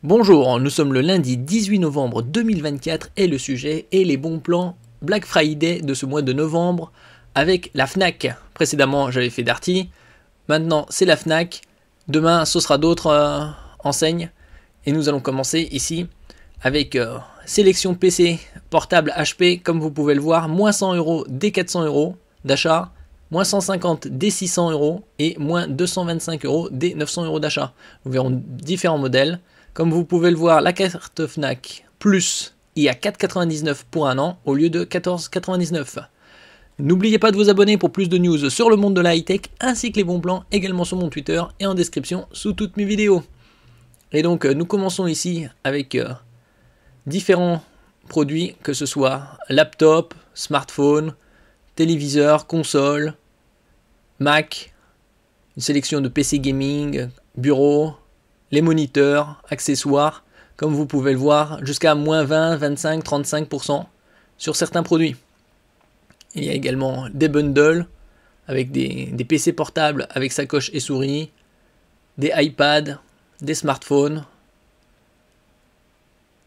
Bonjour, nous sommes le lundi 18 novembre 2024 et le sujet est les bons plans Black Friday de ce mois de novembre avec la Fnac. Précédemment j'avais fait Darty, maintenant c'est la Fnac, demain ce sera d'autres enseignes et nous allons commencer ici avec sélection PC portable HP comme vous pouvez le voir, moins 100 € dès 400 € d'achat, moins 150 dès 600 € et moins 225 € dès 900 € d'achat. Nous verrons différents modèles. Comme vous pouvez le voir, la carte Fnac Plus y a 4,99 pour un an au lieu de 14,99. N'oubliez pas de vous abonner pour plus de news sur le monde de la high-tech ainsi que les bons plans également sur mon Twitter et en description sous toutes mes vidéos. Et donc nous commençons ici avec différents produits, que ce soit laptop, smartphone, téléviseur, console, Mac, une sélection de PC gaming, bureau, les moniteurs, accessoires, comme vous pouvez le voir, jusqu'à moins 20, 25, 35% sur certains produits. Il y a également des bundles avec des PC portables avec sacoche et souris, des iPads, des smartphones,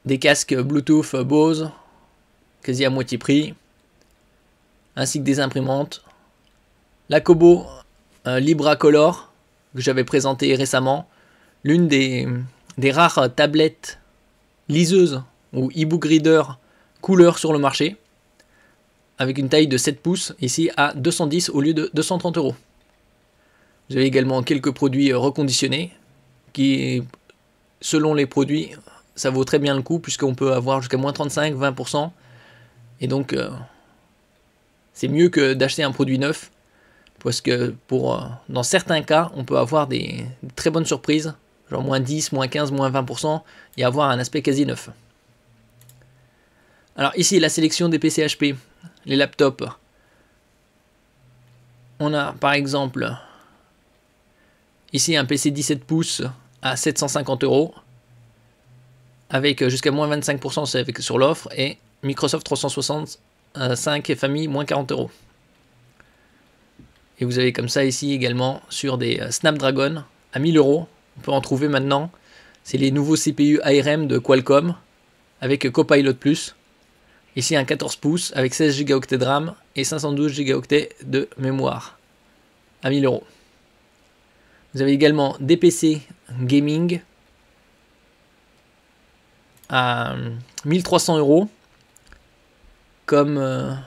des casques Bluetooth Bose, quasi à moitié prix, ainsi que des imprimantes. La Kobo Libra Color, que j'avais présenté récemment, l'une des rares tablettes liseuses ou e-book reader couleur sur le marché, avec une taille de 7 pouces, ici à 210 au lieu de 230 €. Vous avez également quelques produits reconditionnés, qui, selon les produits, ça vaut très bien le coup, puisqu'on peut avoir jusqu'à moins 35, 20%, et donc c'est mieux que d'acheter un produit neuf, parce que dans certains cas, on peut avoir des très bonnes surprises, genre moins 10, moins 15, moins 20%, et avoir un aspect quasi neuf. Alors ici, la sélection des PC HP, les laptops. On a par exemple, ici un PC 17 pouces à 750 €, avec jusqu'à moins 25% sur l'offre, et Microsoft 365 et famille, moins 40 €. Et vous avez comme ça ici également sur des Snapdragon à 1000 €. On peut en trouver maintenant. C'est les nouveaux CPU ARM de Qualcomm avec Copilot+. Ici un 14 pouces avec 16 Go de RAM et 512 Go de mémoire à 1000 €. Vous avez également des PC gaming à 1300 €. Comme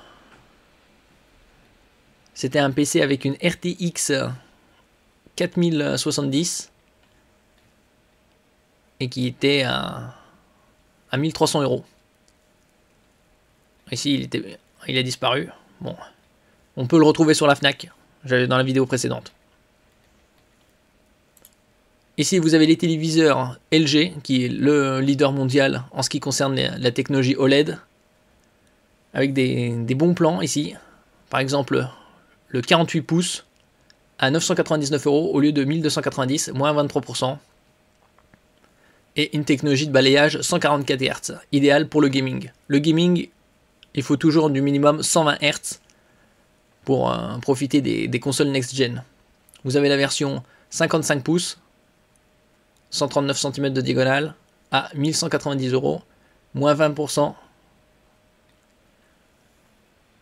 c'était un PC avec une RTX 4070 et qui était à 1300 €. Ici, il a disparu. Bon, on peut le retrouver sur la Fnac, j'avais dans la vidéo précédente. Ici, vous avez les téléviseurs LG, qui est le leader mondial en ce qui concerne la technologie OLED, avec des bons plans ici. Par exemple, le 48 pouces à 999 € au lieu de 1290, moins 23%. Et une technologie de balayage 144 Hz, idéal pour le gaming. Le gaming, il faut toujours du minimum 120 Hz pour profiter des consoles next-gen. Vous avez la version 55 pouces, 139 cm de diagonale, à 1190 €, moins 20%.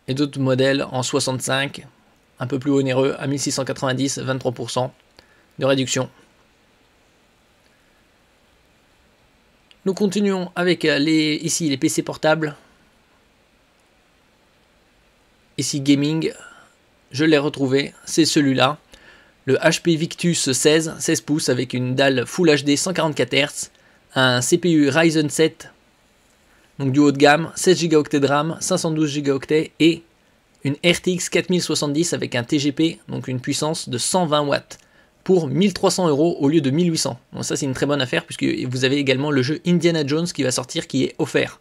Et d'autres modèles en 65, un peu plus onéreux, à 1690, 23% de réduction. Nous continuons avec ici les PC portables. Ici gaming, je l'ai retrouvé, c'est celui-là. Le HP Victus 16 pouces avec une dalle Full HD 144 Hz, un CPU Ryzen 7, donc du haut de gamme, 16 Go de RAM, 512 Go et une RTX 4070 avec un TGP, donc une puissance de 120 watts. Pour 1300 € au lieu de 1800. Donc ça c'est une très bonne affaire puisque vous avez également le jeu Indiana Jones qui va sortir qui est offert.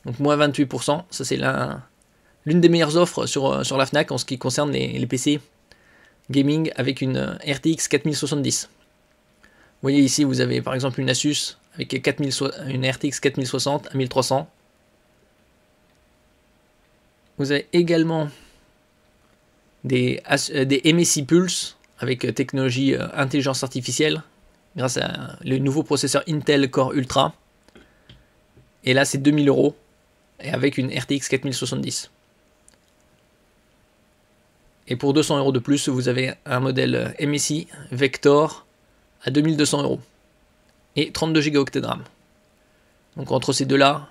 Donc moins 28%, ça c'est l'une des meilleures offres sur la Fnac en ce qui concerne les PC gaming avec une RTX 4070. Vous voyez ici vous avez par exemple une Asus avec une RTX 4060 à 1300. Vous avez également des MSI Pulse avec technologie intelligence artificielle grâce à le nouveau processeur Intel Core Ultra. Et là, c'est 2000 €, et avec une RTX 4070. Et pour 200 € de plus, vous avez un modèle MSI Vector à 2200 € et 32 Go de RAM. Donc entre ces deux-là,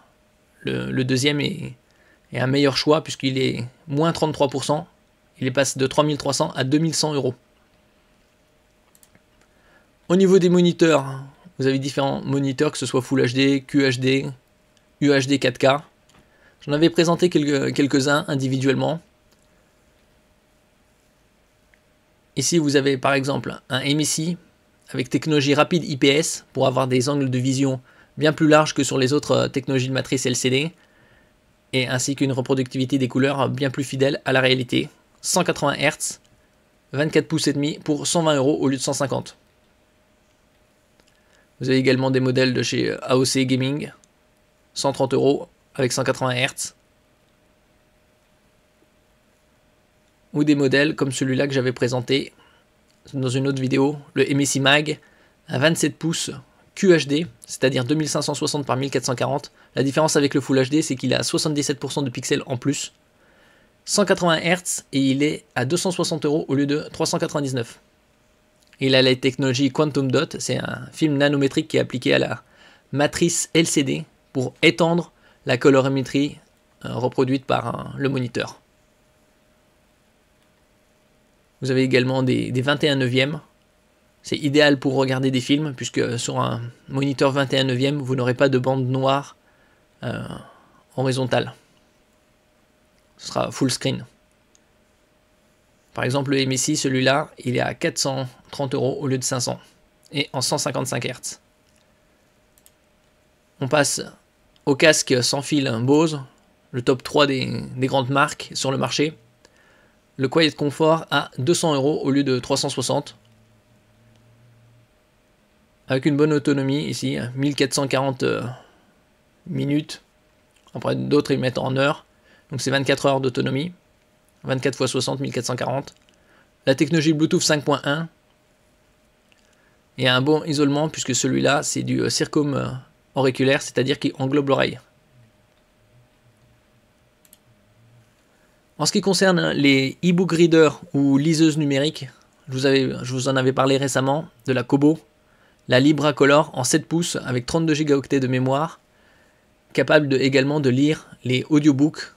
le deuxième est un meilleur choix puisqu'il est moins 33%. Il passe de 3300 à 2100 €. Au niveau des moniteurs, vous avez différents moniteurs, que ce soit Full HD, QHD, UHD 4K. J'en avais présenté quelques-uns individuellement. Ici, vous avez par exemple un MSI avec technologie rapide IPS pour avoir des angles de vision bien plus larges que sur les autres technologies de matrice LCD, et ainsi qu'une reproductivité des couleurs bien plus fidèle à la réalité. 180 Hz, 24 pouces et demi pour 120 € au lieu de 150. Vous avez également des modèles de chez AOC Gaming, 130 € avec 180 Hz. Ou des modèles comme celui-là que j'avais présenté dans une autre vidéo, le MSI Mag à 27 pouces QHD, c'est-à-dire 2560 par 1440. La différence avec le Full HD, c'est qu'il a 77% de pixels en plus. 180 Hz et il est à 260 € au lieu de 399. Et il a la technologie Quantum Dot, c'est un film nanométrique qui est appliqué à la matrice LCD pour étendre la colorimétrie reproduite par le moniteur. Vous avez également des 21 neuvièmes. C'est idéal pour regarder des films, puisque sur un moniteur 21 neuvième, vous n'aurez pas de bande noire horizontale. Ce sera full screen. Par exemple, le MSI, celui-là, il est à 430 € au lieu de 500, et en 155 Hz. On passe au casque sans fil Bose, le top 3 des grandes marques sur le marché. Le Quiet Comfort à 200 € au lieu de 360. Avec une bonne autonomie ici, 1440 minutes. Après d'autres ils mettent en heures. Donc c'est 24 heures d'autonomie. 24 x 60, 1440. La technologie Bluetooth 5.1. Et un bon isolement puisque celui-là c'est du circum auriculaire, c'est-à-dire qu'il englobe l'oreille. En ce qui concerne les e-book readers ou liseuses numériques, je vous en avais parlé récemment de la Kobo, la Libra Color en 7 pouces avec 32 Go de mémoire, capable également de lire les audiobooks.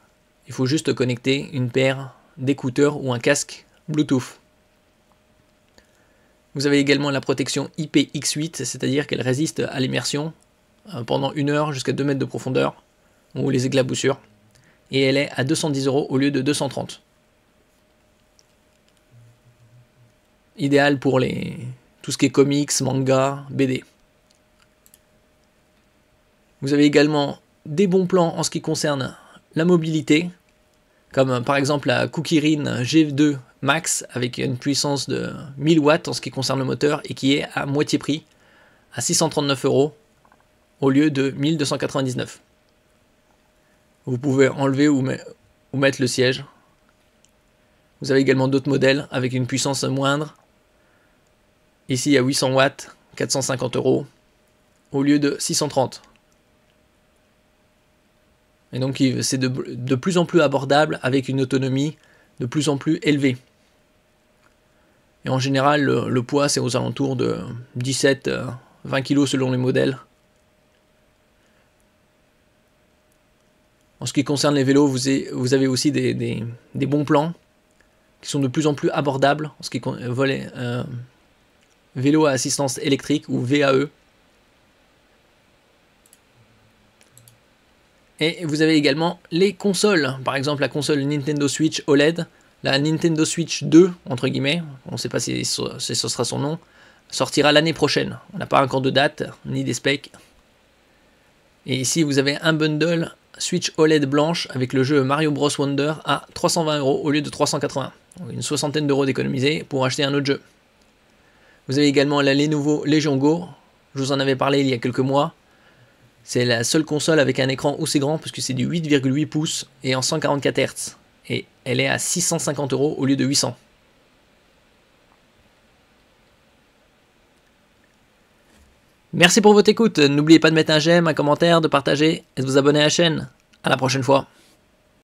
Il faut juste connecter une paire d'écouteurs ou un casque Bluetooth. Vous avez également la protection IPX8, c'est-à-dire qu'elle résiste à l'immersion pendant 1 heure jusqu'à 2 mètres de profondeur, ou les éclaboussures. Et elle est à 210 € au lieu de 230. Idéal pour tout ce qui est comics, manga, BD. Vous avez également des bons plans en ce qui concerne la mobilité, comme par exemple la Kukirin G2 Max avec une puissance de 1000 watts en ce qui concerne le moteur et qui est à moitié prix, à 639 € au lieu de 1299. Vous pouvez enlever ou mettre le siège. Vous avez également d'autres modèles avec une puissance moindre. Ici à 800 watts, 450 € au lieu de 630. Et donc c'est de plus en plus abordable avec une autonomie de plus en plus élevée. Et en général, le poids c'est aux alentours de 17-20 kg selon les modèles. En ce qui concerne les vélos, vous avez aussi des bons plans qui sont de plus en plus abordables en ce qui concerne vélo à assistance électrique ou VAE. Et vous avez également les consoles, par exemple la console Nintendo Switch OLED, la Nintendo Switch 2, entre guillemets, on ne sait pas si ce sera son nom, sortira l'année prochaine. On n'a pas encore de date, ni des specs. Et ici vous avez un bundle Switch OLED blanche avec le jeu Mario Bros Wonder à 320 € au lieu de 380. Donc une soixantaine d'euros d'économiser pour acheter un autre jeu. Vous avez également la Lenovo Legion Go, je vous en avais parlé il y a quelques mois. C'est la seule console avec un écran aussi grand puisque c'est du 8,8 pouces et en 144 Hz. Et elle est à 650 € au lieu de 800. Merci pour votre écoute. N'oubliez pas de mettre un j'aime, un commentaire, de partager et de vous abonner à la chaîne. À la prochaine fois.